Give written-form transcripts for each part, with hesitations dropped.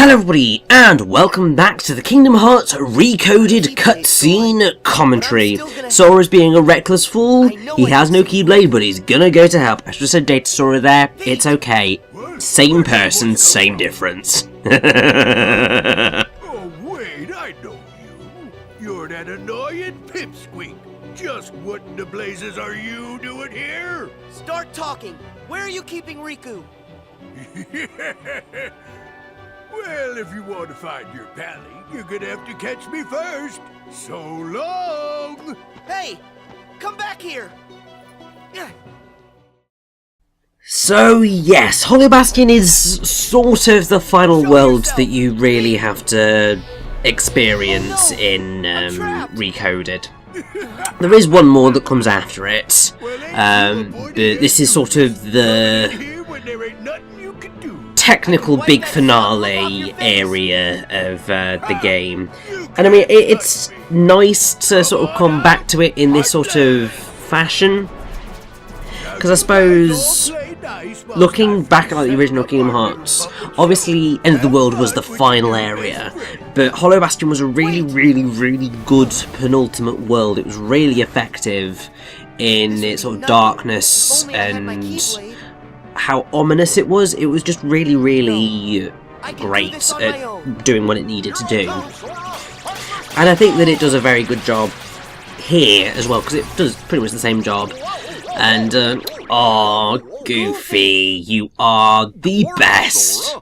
Hello everybody, and welcome back to the Kingdom Hearts Recoded cutscene commentary. Sora's being a reckless fool, he has no Keyblade, but he's gonna go to help. I should have said Data Sora there, it's okay. Same person, same difference. Oh wait, I know you. You're that annoying pipsqueak. Just what in the blazes are you doing here? Start talking. Where are you keeping Riku? Well, if you want to find your pally, you're gonna have to catch me first. So long! Hey! Come back here! So yes, Hollow Bastion is sort of the final world that you really have to experience in Recoded. There is one more that comes after it, but this is sort of the technical big finale area of the game. And I mean, it's nice to sort of come back to it in this sort of fashion, because I suppose, looking back at the original Kingdom Hearts, obviously End of the World was the final area, but Hollow Bastion was a really good penultimate world. It was really effective in its sort of darkness and how ominous it was. It was just really great at doing what it needed to do. And I think that it does a very good job here as well, because it does pretty much the same job. And, oh, Goofy, you are the best!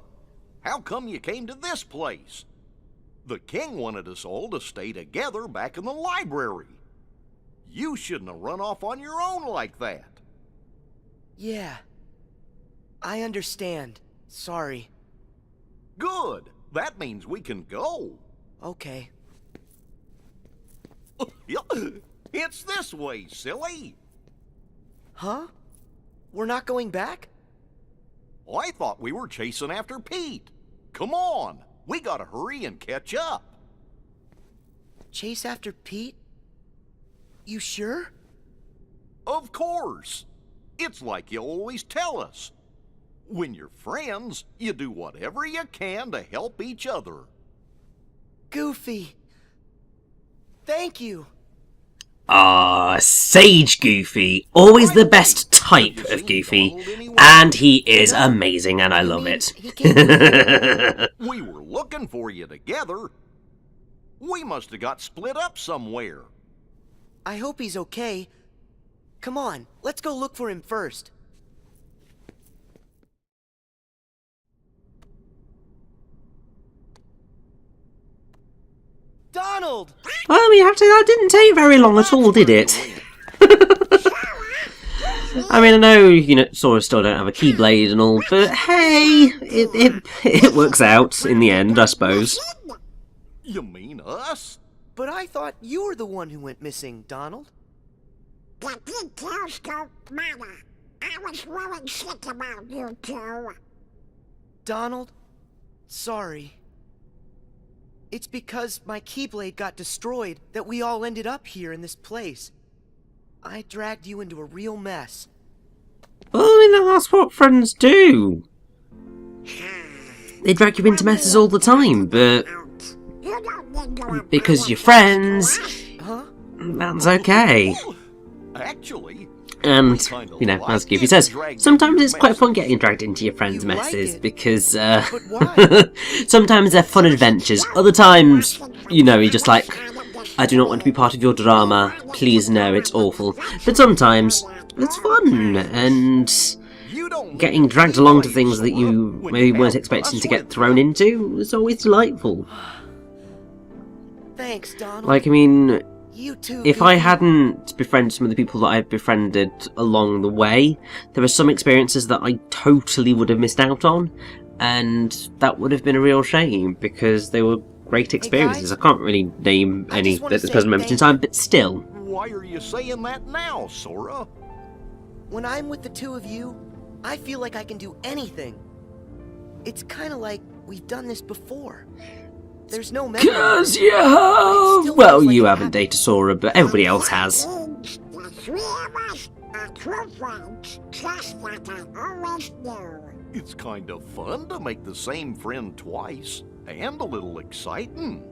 How come you came to this place? The king wanted us all to stay together back in the library. You shouldn't have run off on your own like that. Yeah. I understand. Sorry. Good. That means we can go. Okay. It's this way, silly. Huh? We're not going back? I thought we were chasing after Pete. Come on. We gotta hurry and catch up. Chase after Pete? You sure? Of course. It's like you always tell us. When you're friends, you do whatever you can to help each other. Goofy! Thank you! Ah, Sage Goofy. Always the best type of Goofy. And he is amazing, and I love it. We were looking for you together. We must have got split up somewhere. I hope he's okay. Come on, let's go look for him first. Donald! Well, I mean, that didn't take very long at all, did it? I mean, I know, you know, Sora still don't have a Keyblade and all, but hey, it works out in the end, I suppose. You mean us? But I thought you were the one who went missing, Donald. The details don't matter. I was really sick about you two. Donald, sorry. It's because my Keyblade got destroyed that we all ended up here in this place. I dragged you into a real mess. Well, I mean, that's what friends do. They drag you into messes all the time, but because you're friends, that's okay. Actually, and, you know, as Goofy says, sometimes it's quite fun getting dragged into your friends' messes, because, sometimes they're fun adventures. Other times, you know, you're just like, I do not want to be part of your drama, please no, it's awful. But sometimes, it's fun, and getting dragged along to things that you maybe weren't expecting to get thrown into is always delightful. Thanks, Donald. Like, I mean, you too, if I hadn't befriended some of the people that I've befriended along the way, there are some experiences that I totally would have missed out on, and that would have been a real shame, because they were great experiences. I can't really name any at this present moment in time, but still. Why are you saying that now, Sora? When I'm with the two of you, I feel like I can do anything. It's kind of like we've done this before. There's no memory. 'Cause you have! Well, you haven't, Data Sora, but everybody else has. The three of us are true friends, just like I always knew. It's kind of fun to make the same friend twice. and a little exciting.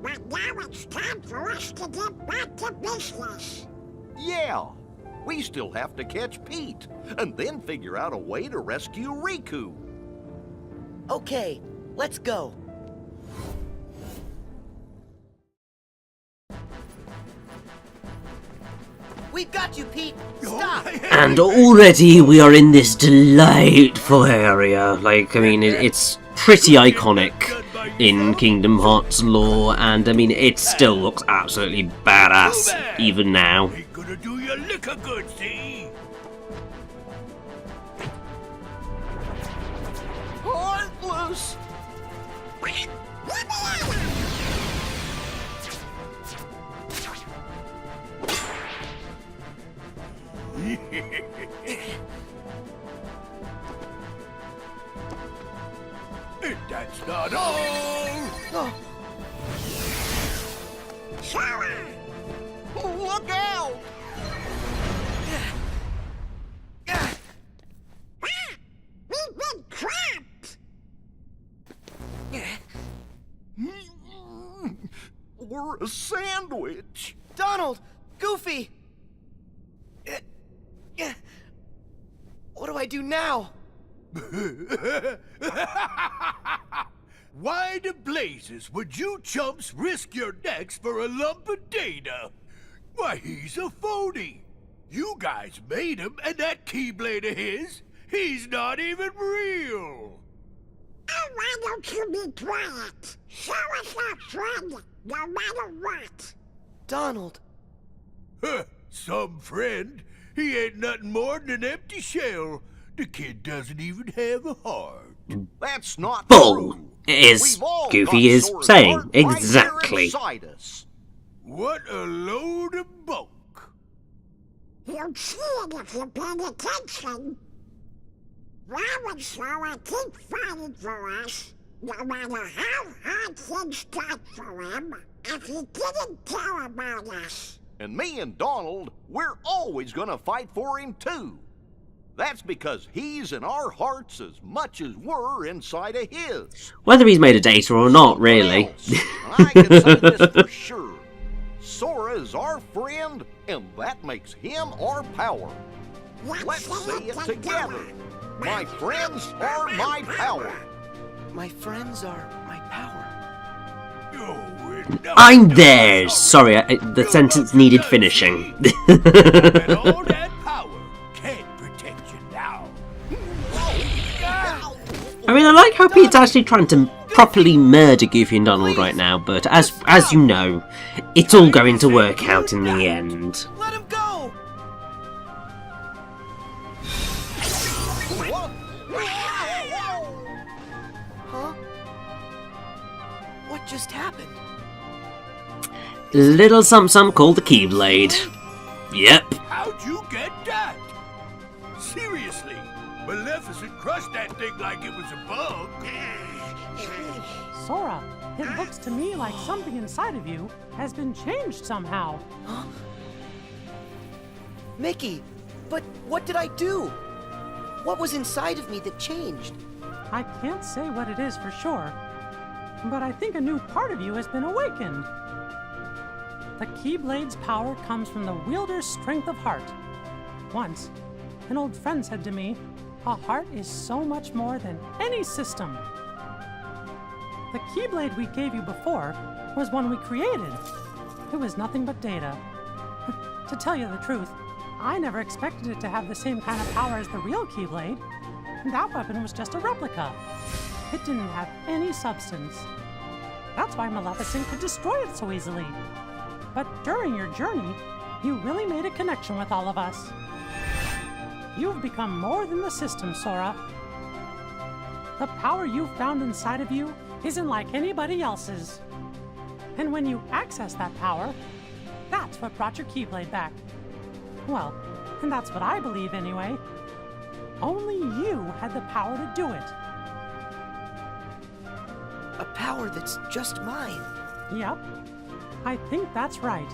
But now it's time for us to get back to business. Yeah, we still have to catch Pete, and then figure out a way to rescue Riku. Okay, let's go. We've got you, Pete! Stop! And already we are in this delightful area. Like, I mean, it's pretty iconic in Kingdom Hearts lore, and I mean, it still looks absolutely badass even now. Ain't gonna do your liquor good, see? Heartless! And that's not all! Oh, Sora! Look out! Ah! We've been trapped! We're a sandwich. Donald! Goofy! What do I do now? Why the blazes would you chumps risk your necks for a lump of data? Why, he's a phony. You guys made him, and that Keyblade of his, he's not even real. Oh, why don't you be quiet? Sora's our friend, no matter what. Donald, Huh, some friend. He ain't nothing more than an empty shell. The kid doesn't even have a heart. That's not Bull true. is We've all Goofy got is Sora's saying heart right here exactly. inside us. What a load of bunk. You'll see it if you're paying attention. Why would Sora keep fighting for us, no matter how hard things got for him, if he didn't care about us? And me and Donald, we're always gonna fight for him too. That's because he's in our hearts as much as we're inside of his. Whether he's made of data or not, really. I can say this for sure. Sora is our friend, and that makes him our power. Let's say it together. My friends are my power. my friends are my power. I'm theirs. Sorry, the sentence needed finishing. And all that power can't protect you now. I mean, I like how Pete's actually trying to properly murder Goofy and Donald right now, but as you know, it's all going to work out in the end. Let him go! Huh? What just happened? Little something called the Keyblade. Yep. How'd you get that? Seriously, Maleficent crushed that thing like it was a bug. Sora, it looks to me like something inside of you has been changed somehow. Mickey, but what did I do? What was inside of me that changed? I can't say what it is for sure, but I think a new part of you has been awakened. The Keyblade's power comes from the wielder's strength of heart. Once, an old friend said to me, a heart is so much more than any system. The Keyblade we gave you before was one we created. It was nothing but data. To tell you the truth, I never expected it to have the same kind of power as the real Keyblade. That weapon was just a replica. It didn't have any substance. That's why Maleficent could destroy it so easily. But during your journey, you really made a connection with all of us. You've become more than the system, Sora. The power you found inside of you isn't like anybody else's. And when you access that power, that's what brought your Keyblade back. Well, and that's what I believe anyway. Only you had the power to do it. A power that's just mine. Yep. I think that's right.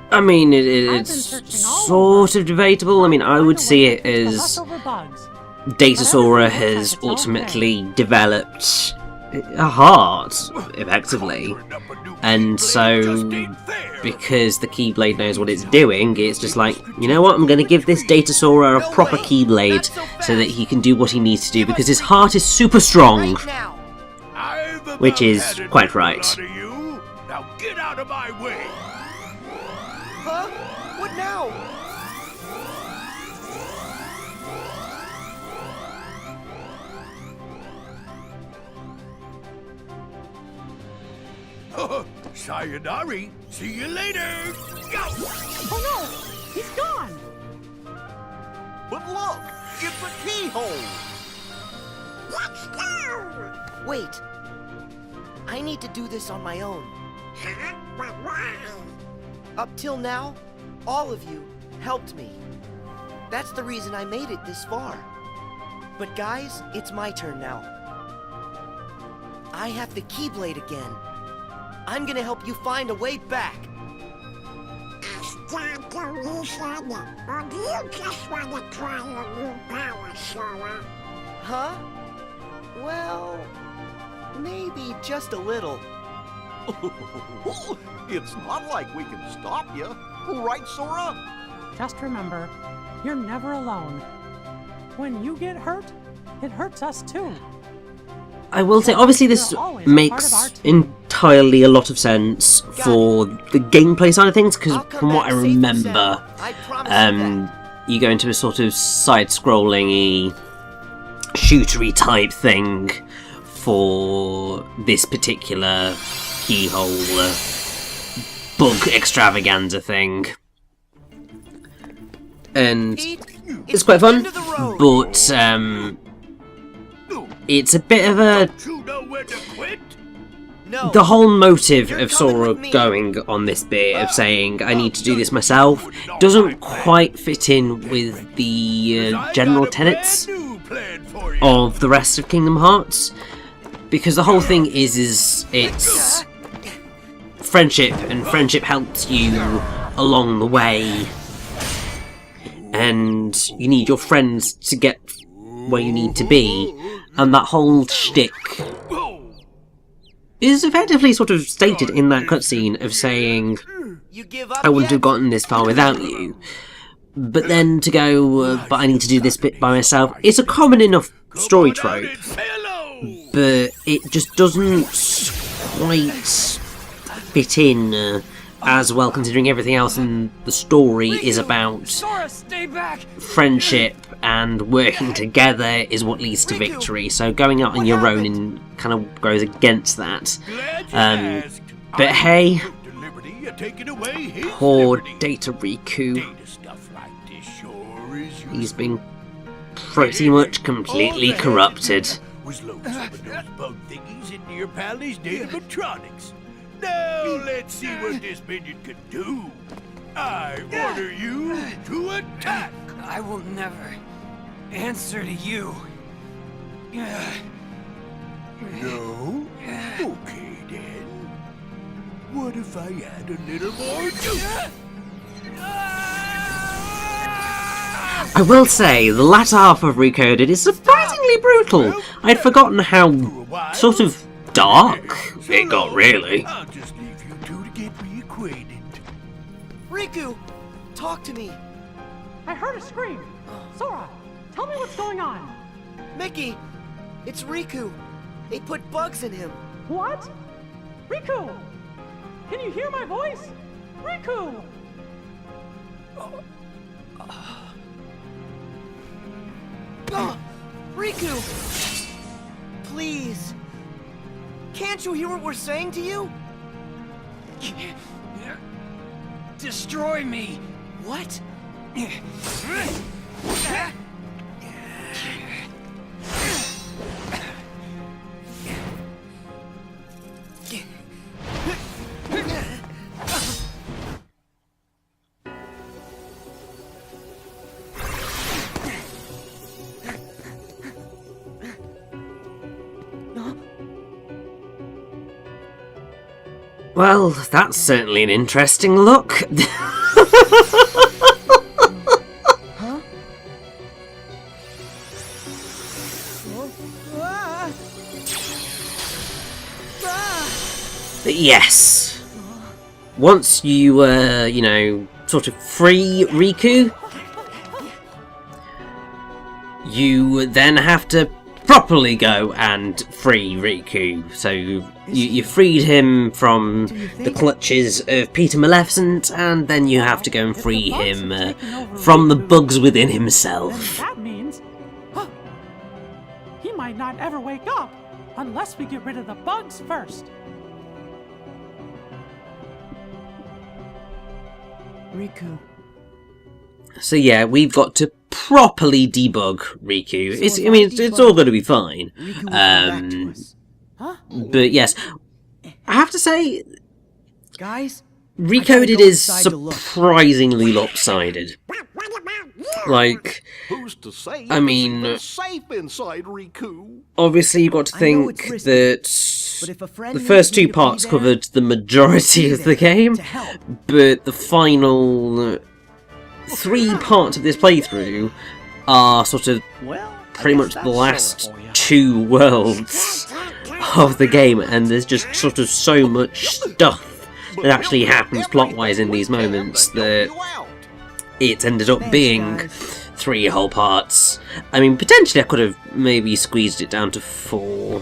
I mean, I've been it's searching all sort over, of debatable. I mean, I trying would to see locate it the as leftover bugs. Datasora has ultimately developed a heart, effectively. And so, because the Keyblade knows what it's doing, it's just like, you know what, I'm going to give this Datasora a proper Keyblade so that he can do what he needs to do, because his heart is super strong. Which is quite right. Now get out of my way! Huh? What now? Sayonara! See you later! Go! Oh no! He's gone! But look, it's a keyhole. Let's go! Wait. I need to do this on my own. Huh? But why? Up till now, all of you helped me. That's the reason I made it this far. But guys, it's my turn now. I have the Keyblade again. I'm gonna help you find a way back. Start to listen, or do you just want to try your new power, Sora? Huh? Well, maybe just a little. It's not like we can stop you. Right, Sora? Just remember, you're never alone. When you get hurt, it hurts us too. I will say, obviously this makes entirely a lot of sense for the gameplay side of things, because from what I remember, you go into a sort of side-scrolling-y, shootery type thing for this particular keyhole bug extravaganza thing. And it's quite fun, but it's a bit of a... The whole motive of Sora going on this bit of saying, I need to do this myself, doesn't quite fit in with the general tenets of the rest of Kingdom Hearts. Because the whole thing is it's friendship, and friendship helps you along the way. And you need your friends to get where you need to be. And that whole shtick is effectively sort of stated in that cutscene of saying, I wouldn't have gotten this far without you. But then to go, but I need to do this bit by myself, it's a common enough story trope, but it just doesn't quite fit in as well, considering everything else in the story is about friendship and working together is what leads to victory. So going out on your own and kind of goes against that. But hey, poor DataRichy. He's been pretty much completely corrupted. Was load some of those bug thingies into your pally's animatronics. Now let's see what this minion can do. I order you to attack. I will never answer to you. No? Okay then. What if I add a little more juice? I will say, the latter half of Recoded is surprisingly brutal. I'd forgotten how sort of dark it got, really. I'll just leave you two to get reacquainted. Riku, talk to me. I heard a scream. Sora, tell me what's going on. Mickey, it's Riku. They put bugs in him. What? Riku! Can you hear my voice? Riku! Riku! Please. Can't you hear what we're saying to you? Destroy me! What? Well, that's certainly an interesting look. Huh? But yes, once you, you know, sort of free Riku, you then have to properly go and free Riku. So you freed him from the clutches of Peter Maleficent, and then you have to go and free him from the bugs within himself. That means he might not ever wake up unless we get rid of the bugs first. Riku. So yeah, we've got to properly debug Riku. It's all going to be fine. But yes, I have to say, Guys, Recoded is surprisingly lopsided. Like, Who's to say I mean, it's safe inside Riku? obviously you've got to I know think it's risky, that but if a friend the first needs me two to be parts there, covered the majority of the game, to help. but the final 3 parts of this playthrough are sort of pretty much the last 2 worlds of the game, and there's just sort of so much stuff that actually happens plot-wise in these moments that it's ended up being 3 whole parts. I mean, potentially I could have maybe squeezed it down to 4,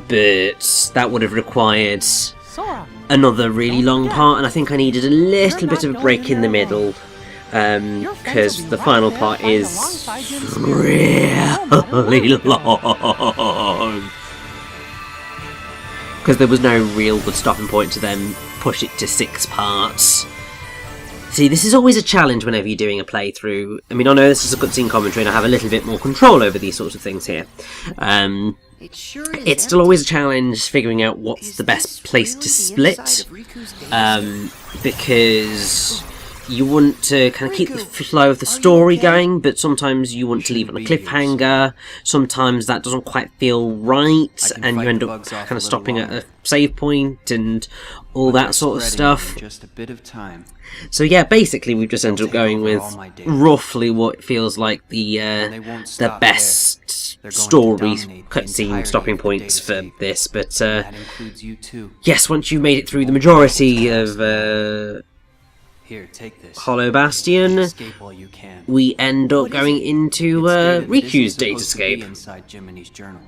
but that would have required Sora, another really long part, and I think I needed a little bit of a break in the middle, because the final part is really long. Because there was no real good stopping point to then push it to 6 parts. See, this is always a challenge whenever you're doing a playthrough. I mean, I know this is a cutscene commentary and I have a little bit more control over these sorts of things here. It's still always a challenge figuring out what's the best place to split, because you want to kind of keep the flow of the story going, but sometimes you want to leave it on a cliffhanger. Sometimes that doesn't quite feel right, and you end up kind of stopping at a save point and all that sort of stuff. Just a bit of time. So yeah, basically we've just ended up going with roughly what feels like the best story cutscene stopping points for this. But That includes you too. yes, once you've made it through the majority of Here, take this. Hollow Bastion, Escape while you can. we end up going into It's stated that this Riku's is supposed to be datascape. inside Jiminy's journal.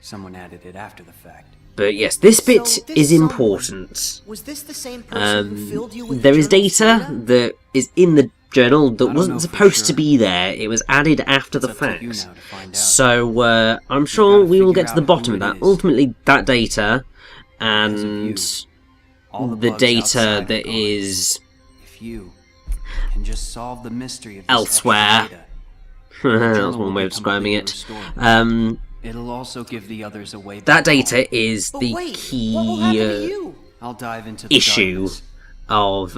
Someone added it after the fact. But yes, this bit So this is someone- important. Was this the same person who filled you with There the is journal's data that is in the journal that don't know wasn't for supposed to sure. be there. It was added after the It's up to you fact. now to find out. So I'm sure gotta we will figure get to the out bottom who of it that. is. Ultimately, that data Because of you, and all the bugs data outside that are gone. is If you can just solve the mystery of this elsewhere. extra data, That's one way of describing it. restored. It'll also give the others a way That back home. data is But the wait, key what will happen to you? I'll dive into the issue darkness of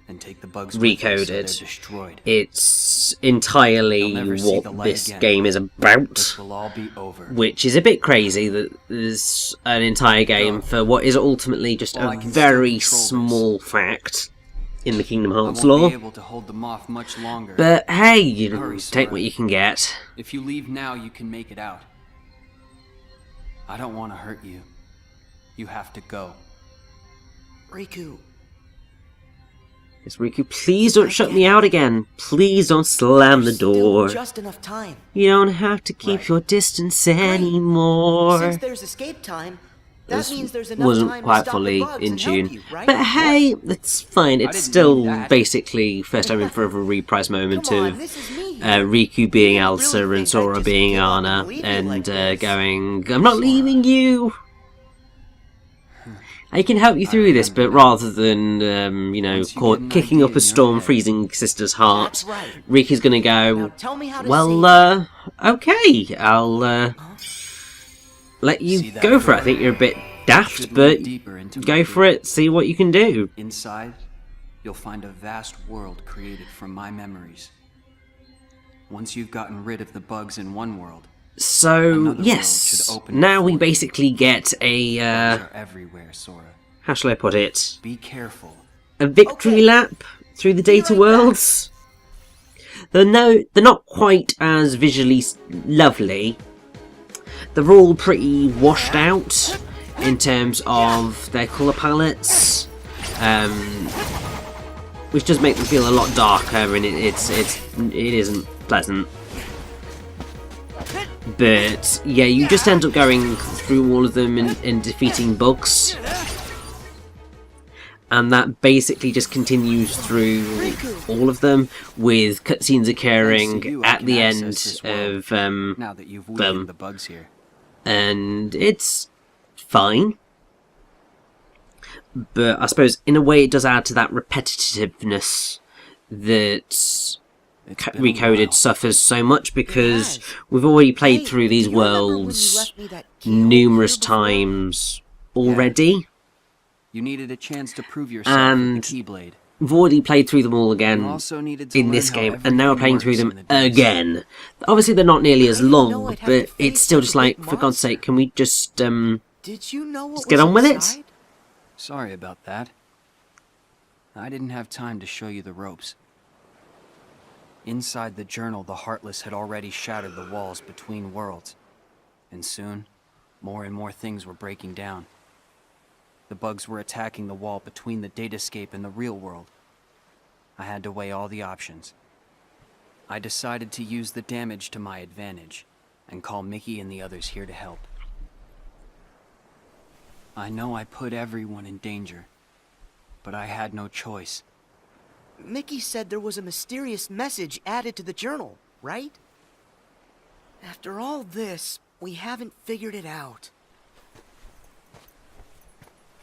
and take the bugs with me so they're Recoded. destroyed. It's entirely They'll never see the what light this again. game is about, This will all be over. which is a bit crazy that there's an entire game for what is ultimately just Well, I a can very still control small fact in the Kingdom I Hearts won't lore. be able to hold them off much longer. But hey, you Hurry, take Sora. what you can get. If you leave now, you can make it out. I don't want to hurt you. You have to go. Riku. Yes, Riku, please don't shut me out again. Please don't slam the Still door. just enough time. You don't have to keep Right. your distance anymore. Since there's escape time, that This means there's enough wasn't time to quite stop fully the bugs in and help tune. you, right? But hey, it's fine. It's didn't still mean that. basically first time in forever reprise moment Come on, of this is me. Riku being You Elsa really and think I'd Sora just being give up and Anna, leave you and like this? going, I'm not leaving you. I can help you through this, but rather than, Once you get an kicking idea up in a your storm, head. freezing sister's heart, That's right. Riku's gonna Now go, tell me how to well, okay, I'll let you See that go for it. I door? think you're a bit Should daft, lead but deeper into go Riku. for it, see what you can do. Inside, you'll find a vast world created from my memories. Once you've gotten rid of the bugs in one world, So, Another world yes, should open now we before you. basically get a, bugs are everywhere, Sora. how shall I put it? Be careful. A victory Okay. lap through the data right worlds. They're not quite as visually lovely, they're all pretty washed out in terms of their colour palettes, which does make them feel a lot darker, and it isn't pleasant. But yeah, you just end up going through all of them and defeating bugs. And that basically just continues through all of them, with cutscenes occurring at the end of now that you've weakened the bugs here. And it's fine. But I suppose in a way it does add to that repetitiveness that Recoded suffers so much, because we've already played through these worlds numerous times already. You needed a chance to prove yourself and with the Keyblade. we've already played through them all again in this game, and now we're playing through them again. Obviously they're not nearly as long, but it's still just like, for God's sake, can we just Did you know what just get on with it? Sorry about that. I didn't have time to show you the ropes. Inside the journal, the Heartless had already shattered the walls between worlds. And soon, more and more things were breaking down. The bugs were attacking the wall between the datascape and the real world. I had to weigh all the options. I decided to use the damage to my advantage, and call Mickey and the others here to help. I know I put everyone in danger, but I had no choice. Mickey said there was a mysterious message added to the journal, right? After all this, we haven't figured it out.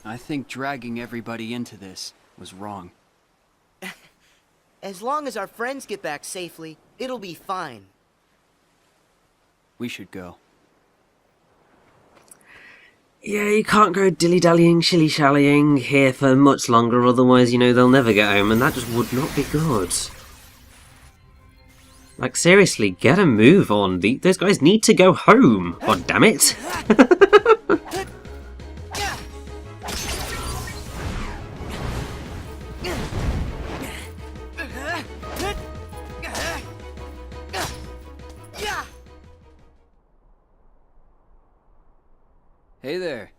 I think dragging everybody into this was wrong. As long as our friends get back safely, it'll be fine. We should go. Yeah, you can't go dilly-dallying, shilly-shallying here for much longer, otherwise, you know, they'll never get home, and that just would not be good. Like, seriously, get a move on. Those guys need to go home, god damn it. Hey there.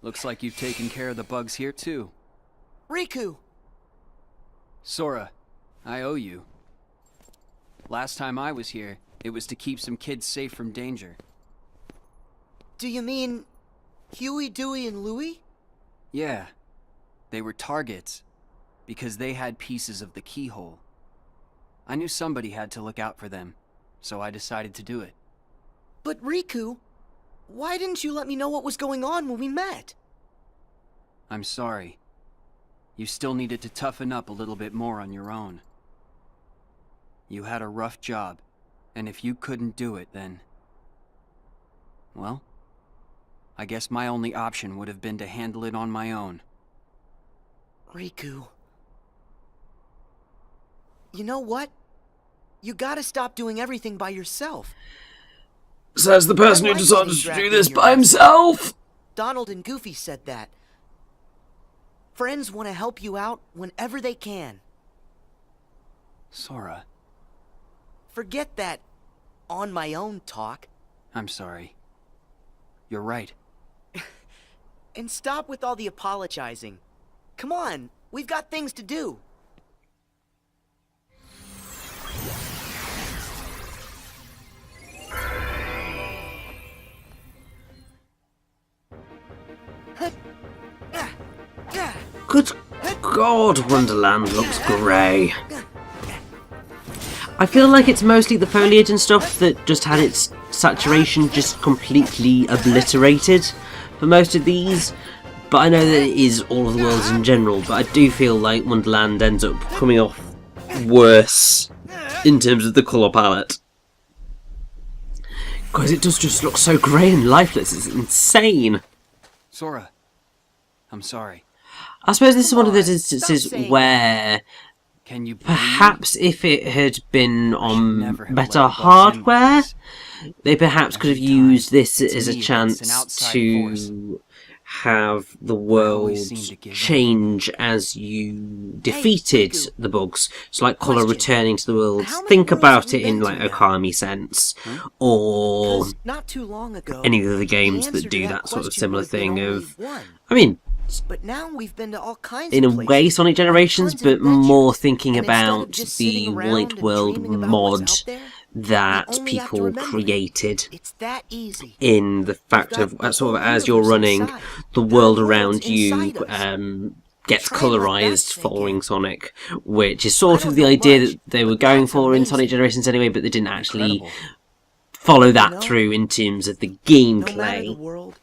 Looks like you've taken care of the bugs here too. Riku! Sora, I owe you. Last time I was here, it was to keep some kids safe from danger. Do you mean Huey, Dewey, and Louie? Yeah. They were targets, because they had pieces of the keyhole. I knew somebody had to look out for them, so I decided to do it. But Riku, why didn't you let me know what was going on when we met? I'm sorry. You still needed to toughen up a little bit more on your own. You had a rough job, and if you couldn't do it, then... well, I guess my only option would have been to handle it on my own. Riku... you know what? You gotta stop doing everything by yourself. Says the person who decided to do this by himself! Donald and Goofy said that. Friends want to help you out whenever they can. Sora. Forget that on my own talk. I'm sorry. You're right. And stop with all the apologizing. Come on, we've got things to do. Good God, Wonderland looks grey. I feel like it's mostly the foliage and stuff that just had its saturation just completely obliterated for most of these. But I know that it is all of the worlds in general, but I do feel like Wonderland ends up coming off worse in terms of the colour palette. Because it does just look so grey and lifeless, it's insane. Sora, I'm sorry. I suppose this is one of those instances where Can you perhaps if it had been on better hardware, they perhaps could have used this as a chance to have the world change as you defeated the bugs. So like colour returning to the world. Think about it in like Okami sense, or not too long ago, any of the games that do that sort of similar thing of, I mean, but now we've been to all kinds in a of places, way Sonic Generations, but more thinking and instead of about just the sitting around White and World dreaming about mod what's out there, that we only have to people remember it. created. It's that easy. In the fact We've of got the sort of whole as you're universe running, inside. the There are world worlds around you inside us. gets Try and let that colorized sink following in. Sonic, which is sort I of don't the know idea much, that they were but going that's for in amazing. Sonic Generations anyway, but they didn't actually Incredible. follow that know, through in terms of the No matter the gameplay. world,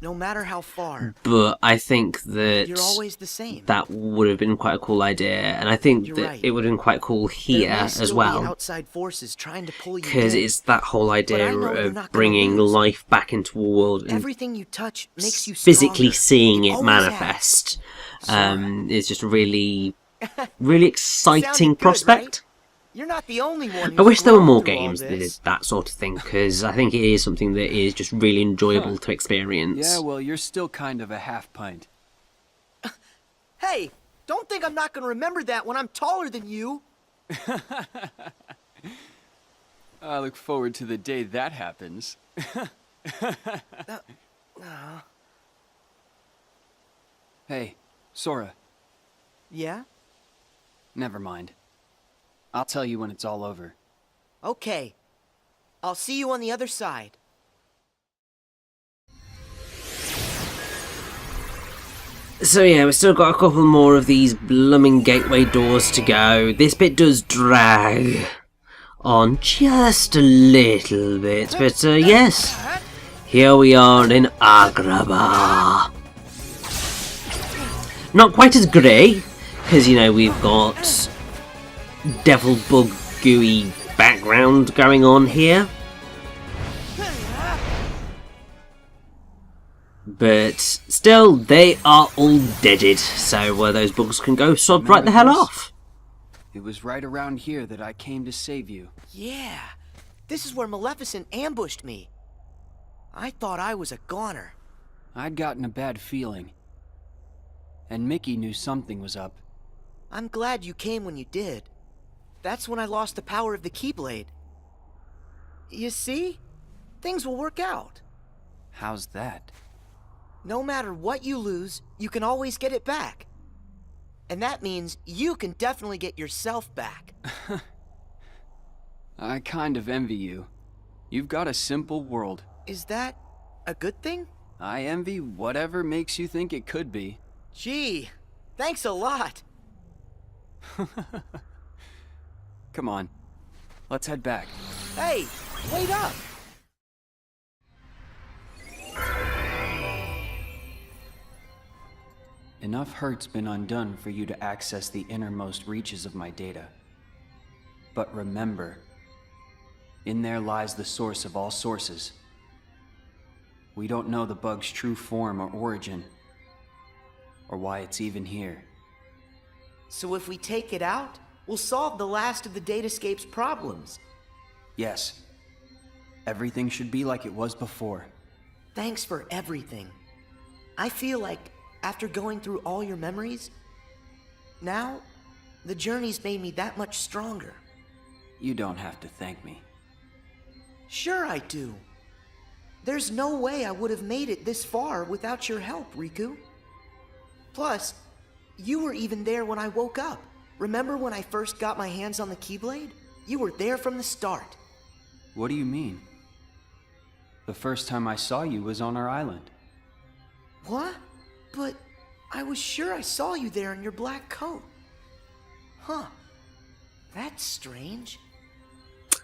no matter how far, But I think that you're always the same. that would have been quite a cool idea, and I think You're that right. it would have been quite cool There here may as still be well. outside forces trying to pull you Because in. it's that whole idea I know you're of not gonna bringing lose. life back into a world and Everything you touch makes you physically stronger. seeing it always manifest. Sora. Is just a really, really exciting Sounded good, prospect. right? You're not the only one. I who's wish there were grown more through all games that did this. that sort of thing, because I think it is something that is just really enjoyable to experience. Yeah, well, you're still kind of a half pint. Hey, don't think I'm not gonna remember that when I'm taller than you. I look forward to the day that happens. Hey, Sora. Yeah? Never mind. I'll tell you when it's all over. Okay. I'll see you on the other side. So yeah, we've still got a couple more of these blooming gateway doors to go. This bit does drag on just a little bit, but yes, here we are in Agrabah. Not quite as grey, because you know we've got devil bug gooey background going on here. But still, they are all deaded, so those bugs can go sod right the hell Remember this? off. It was right around here that I came to save you. Yeah. This is where Maleficent ambushed me. I thought I was a goner. I'd gotten a bad feeling. And Mickey knew something was up. I'm glad you came when you did. That's when I lost the power of the Keyblade. You see? Things will work out. How's that? No matter what you lose, you can always get it back. And that means you can definitely get yourself back. I kind of envy you. You've got a simple world. Is that a good thing? I envy whatever makes you think it could be. Gee, thanks a lot. Come on, let's head back. Hey, wait up! Enough hurt's been undone for you to access the innermost reaches of my data. But remember, in there lies the source of all sources. We don't know the bug's true form or origin, or why it's even here. So if we take it out, we'll solve the last of the Datascape's problems. Yes, everything should be like it was before. Thanks for everything. I feel like, after going through all your memories, now, the journey's made me that much stronger. You don't have to thank me. Sure I do. There's no way I would have made it this far without your help, Riku. Plus, you were even there when I woke up. Remember when I first got my hands on the Keyblade? You were there from the start. What do you mean? The first time I saw you was on our island. What? But I was sure I saw you there in your black coat. Huh. That's strange.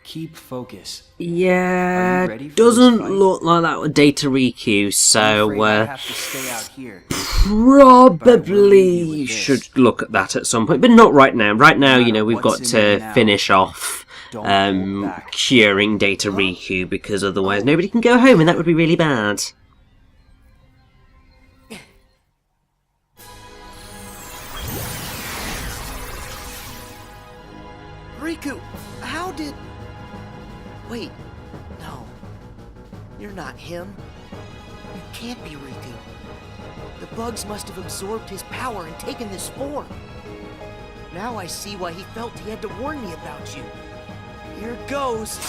Keep focus. Yeah, ready for doesn't this fight? look like that with Data Riku, I'm so afraid I have to stay out here. probably this. should look at that at some point, but not right now. Right now, No you know, matter we've got what's in there to now, finish off don't hold back. curing Data Riku, because otherwise nobody can go home, and that would be really bad. Riku, how did... Wait, no. You're not him. It can't be Riku. The bugs must have absorbed his power and taken this form. Now I see why he felt he had to warn me about you. Here goes.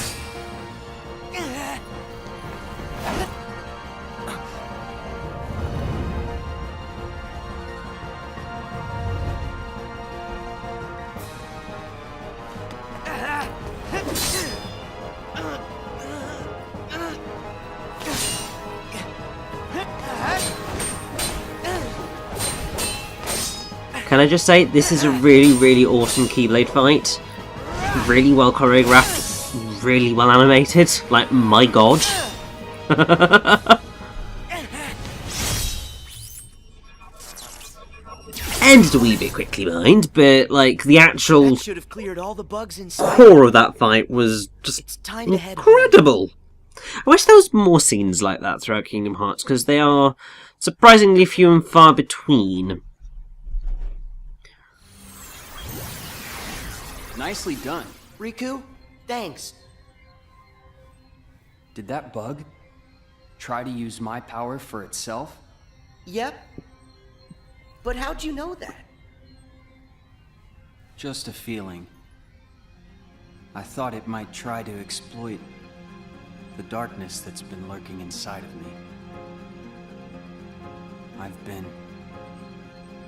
Can I just say, this is a really, really awesome Keyblade fight. Really well choreographed, really well animated. Like, my god. Ended a wee bit quickly behind, but like the actual That should have cleared all the bugs inside. core of that fight was just It's time to head home. incredible. I wish there was more scenes like that throughout Kingdom Hearts, because they are surprisingly few and far between. Nicely done. Riku, thanks. Did that bug try to use my power for itself? Yep. But how'd you know that? Just a feeling. I thought it might try to exploit the darkness that's been lurking inside of me. I've been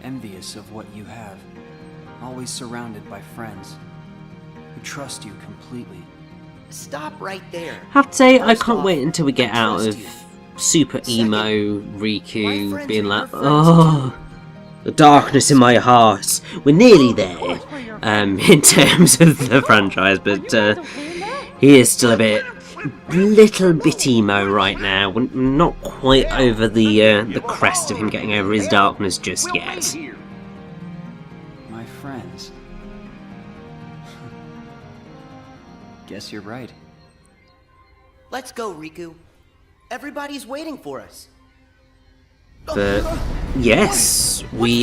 envious of what you have, always surrounded by friends who trust you completely. Stop right there. Have to say, I First can't off, wait until we get I out trust of you. super emo my Riku friends being are like, your friends oh, the darkness in my heart. We're nearly there, in terms of the franchise, but he is still a little bit emo right now. We're not quite over the crest of him getting over his darkness just yet. My friends. Guess you're right. Let's go, Riku. Everybody's waiting for us. But yes, we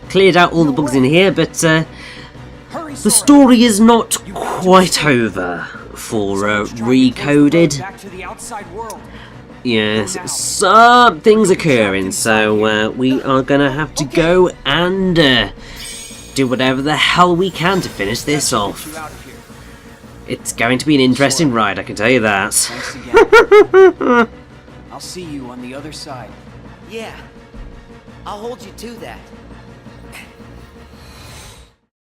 cleared out all the bugs in here, but the story is not quite over for Recoded. Back to the outside world. Yes, something's occurring, so we are gonna have to go and do whatever the hell we can to finish this off. Out of here. It's going to be an interesting ride, I can tell you that. Thanks again. I'll see you on the other side. Yeah. I'll hold you to that.